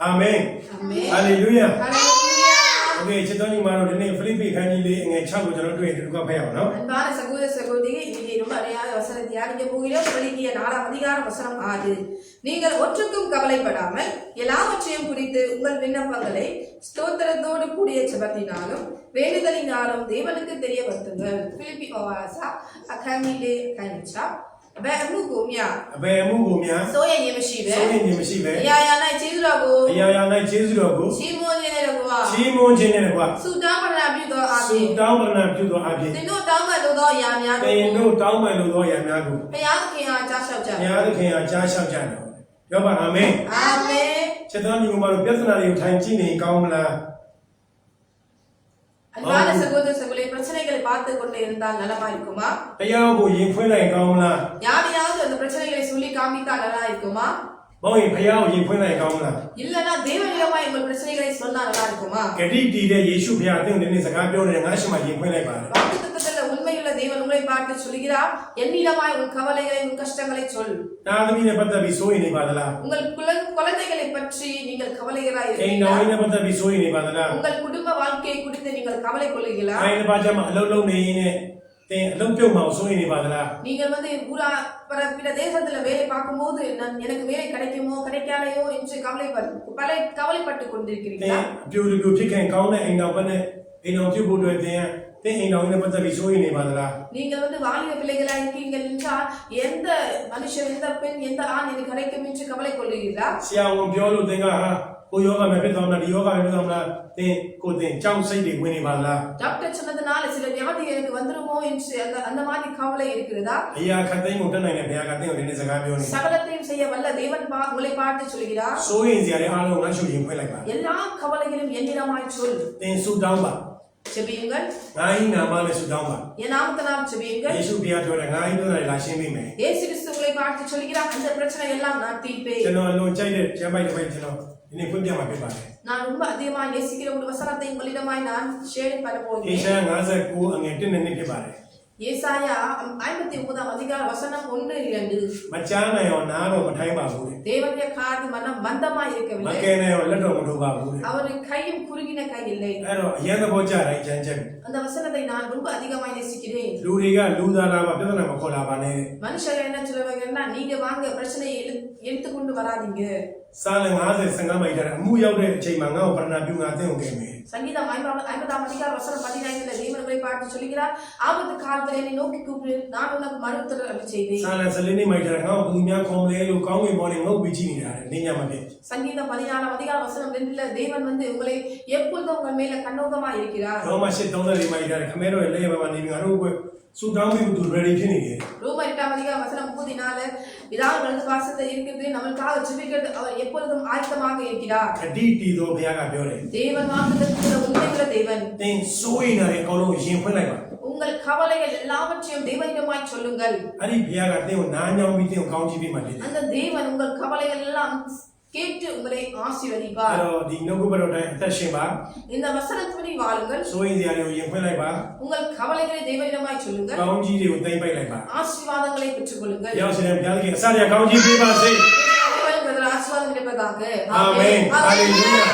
Amen. Amen. Hallelujah. Hallelujah. Okay, chitani maro dene Philippi khani le ngai 6 ko janoတွေ့တယ်ကဖတ်ရအောင်နော် அன்பான சகோதர சகோதரியே இன்னைக்கு ரொம்ப அருமையான வசனம் தியானிக்க போகிறோம். பிலிப்பிய 4ஆம் அதிகாரம் வசனம் 6. நீங்கள் ஒற்றுக்கும் கவலைப்படாமல் எல்லாவற்றையும் குறித்து உங்கள் விண்ணப்பங்களை ஸ்தோத்திரத்தோடு கூடிய ஜெபத்தினாலும் வேண்டுதலினாலும் தேவனுக்கு தெரியப்படுத்துங்கள். பிலிப்பி ஓவாசா அகாமிலே கைனிச்சாဘယ်အမှုကိုမြစိုးရိမ်ခြင်းမရှိပဲအရာရာ၌ကျေးဇူးတော်ကိုချီးမွမ်းခြင်းနဲ့ကွာဆုတောင်းပတနာပြုသောအဖြစ်သင်တို့တောင်းပန်လိုသောအရာများကိုဘုရားသခင်အားကြားလျှောက်ကြတယ်ပြောပါအာမင် အာမင် ချက်တော်ညီမတို့ပြဿနာတွေကိုထိုင်ကြည့်နေကောင်းမလား அன்பான சகோதர சகோதரிகளே பிரச்சனைகளை பார்த்து கொண்டு இருந்தால் நலமா இருக்குமா တရားကိုရင်ဖွင့်လိုက်ကောင်းမလား யாரையாவது அந்த பிரச்சனைகளை சொல்லி காமித்தால் நல்லா இருக்குமா ဘောရင်ဖယားကိုရင်ဖွင့်လိုက်ကောင်းမလား இல்லனா தேவனிடமாய் உங்கள் பிரச்சனைகளை சொன்னா நல்லா இருக்குமா ဂတိတည်တဲ့ယေရှုဖယားအသင်ဒီနေ့စကားပြောနေငါရှိမှရင်ဖွင့်လိုက်ပါ வாக்குத்தத்தத்தில் உண்மையுள்ள தேவன் உங்களை பார்த்து சொல்கிறார் என்னிடமாய் உன் கவலைகளை உன் கஷ்டங்களை சொல் တာသမီးနဲ့ပတ်သက်ပြီးစိုးရိမ်နေပါသလား உங்கள் குழந்தைகளை பற்றி நீங்கள் கவலைகளாய் အိမ်တော်နဲ့ပတ်သက်ပြီးစိုးရိမ်နေပါသလား உங்கள் குடும்ப வாழ்க்கையை குறித்து நீங்கள் கவலை கொள்ளுகிறீர்களா အိမ်တစ်ပါးကျမှအလုံးလုံးနေရင်းနဲ့တင်အလုံးပြုတ်မှစိုးရိမ်နေပါသလား நீங்கள் ஊரா பிற தேசத்துல வேலை பார்க்கும்போது எனக்கு வேலை கிடைக்குமோ கிடைக்காலையோ என்று கவலைப்பட்டு கொண்டிருக்கிறீர்களா အပြူလူဖြစ်ခင်ကောင်းတဲ့အိမ်တော်ဘက်နဲ့အိမ်တော်ပြုတ်ဖို့အတွက်တင်အိမ်တော်နဲ့ပတ်သက်ပြီးစိုးရိမ်နေပါသလား நீங்கள் வாலிப பிள்ளைகளா இருக்கீங்க என்றால் எந்த மனுஷன் எந்த பெண் எந்த ஆண் எனக்கு கிடைக்கும் என்று கவலை கொள்ளுகிறீர்களா ဆရာဝန်ပြောလို့တင်ကဟာကိုယောဂမဖြစ်သွားမလားဒီယောဂမဖြစ်သွားမလားတင်ကိုတင်ကြောက်စိတ်တွေဝင်နေပါသလား டாக்டர் சொன்னதனால சில வியாதி எனக்கு வந்துருமோ என்று அந்த மாதிரி கவலை இருக்கிறதா အရာခတ်သိမ်းကိုတက်နိုင်တဲ့ဘုရားကတင်ကိုဒီနေ့စကားပြောနေ சகலத்தையும் செய்ய வல்ல தேவன் உங்களை பார்த்து சொல்கிறார் စိုးရိမ်စရာတွေအားလုံးငါရှုရင်ဖွင့်လိုက်ပါ எல்லா கவலைகளும் என்னிடமாய் சொல் တင်ဆူတောင်းပါ ஜெபியுங்கள் ငါ၏နာမနဲ့ဆူတောင်းပါ என் நாமத்தினால் ஜெபியுங்கள் ယေရှုဘုရားပြောတယ်ငါ၏ပြောတယ်လာရှင်းပေးမယ် இயேசு கிறிஸ்து உங்களை பார்த்து சொல்கிறார் அந்த பிரச்சனை எல்லாம் நான் தீர்ப்பேன் ကျွန်တော်အလွန်ကြိုက်တဲ့ကျမ်းပိုက်တစ်ပိုက်ကျွန်တော်ဒီနေ့ဖွင့်ပြမှာဖြစ်ပါတယ် நான் ரொம்ப அதிகமாக நேசிக்கிற ஒரு வசனத்தை உங்களிடமாய் நான் ஷேர் பண்ண ဧ போகிறேன் ရှာယ59အငယ်1နဲ့2ဖြစ်ပါတယ် ஏசாயா 59ஆம் அதிகார வசனம் 1-2 မကြားနိုင်အောင်နားတော့မထိုင်းပါဘူးတဲ့ தேவனுடைய காது மனம் மந்தமாய் မ இருக்கவில்லை ကဲနိုင်အောင်လက်တော်မထိုးပါဘူးတဲ့ அவரின் கையும் குறுகின கை இல்லை အဲ့တော့အရင်သဘောကျတိုင်းကြမ်းချက် அந்த வசனத்தை நான் ரொம்ப அதிகமாய் நேசிக்கிறேன் လူတွေကလူသားလာမှပြဿနာမခေါ်လာပါနဲ့ மனுஷர் என்ன சொல்லுவாங்கன்னா நீங்க வாங்க பிரச்சனையை எடுத்து கொண்டு வராதீங்க စာလ50 မိုက်တဲ့အမှုရောက်တဲ့အချိန်မှာငါ့ကိုပရဏပြုငါအသင်ကိုကယ်မယ် சங்கீதம் 50ஆம் அதிகார வசனம் 15ல தேவன் உங்களை பார்த்து சொல்கிறார் ஆபத்து காலத்தில் என்னை நோக்கி கூப்பிடு நான் உனக்கு மறுத்தல் அருளி செய்வேன் စာလ14မိုက်တဲ့ငါ့ကိုဘုရားခေါ်မလဲလို့ကောင်းကင်ဘောနဲ့ငုတ်ပြီးကြည့်နေတာတဲ့နေညာမှာဖြစ် சங்கீதம் 14ஆம் அதிகார வசனம் 2ல தேவன் உங்களை எப்பொழுதும் உங்கள் மேல கண்ணோக்கமா இருக்கிறார் ရောမ8:34မိုက်တဲ့ခမဲတော်ရဲ့လက်ရပါနေပြီးငါတို့ကိုဆူတောင်းပြီးသူ ready ဖြစ်နေတယ် ரோமர் 8ஆம் அதிகாரம் வசனம் 34 பிதாவின் வலது பாசத்தில் இருக்கிறது நமக்காக ஜெபிக்கிறது அவர் எப்பொழுதும் ஆயத்தமாக இருக்கிறார் ခတိတည်သောဘုရားကပြောတယ် தேவன் வாக்குத்தத்தத்தில் உண்மையுள்ள தேவன் သင်စိုးရိမ်နေတဲ့အကောင်လုံးရင်ဖွင့်လိုက်ပါ உங்கள் கவலைகள் எல்லாவற்றையும் தேவனிடமாய் சொல்லுங்கள் အဲ့ဒီဘုရားကသင်ကိုနားညောင်းပြီးသင်ကိုကောင်းချီးပေးမှဖြစ်တယ် அந்த தேவன் உங்கள் கவலைகள் எல்லாம் கேட்டு உங்களை ஆசீர்வதிப்பார் အဲ့တော့ဒီနှုတ်ကပတ်တော်တိုင်းအသက်ရှင်ပါ இந்த வசனத்தின்படி வாழுங்கள் စိုးရိမ်စရာတွေကိုရင်ဖွင့်လိုက်ပါ உங்கள் கவலைகளை தேவனிடமாய் சொல்லுங்கள் ကောင်းကြီးတွေကိုသိမ့်ပိုက်လိုက်ပါ ஆசீர்வாதங்களை பெற்றுக் கொள்ளுங்கள் ရောက်ရှင်ဘုရားခင်အစရကောင်းကြီးပေးပါစေ தேவன் ஆசீர்வாதம் கிடைப்பதாக ஆமென். ஹalleluya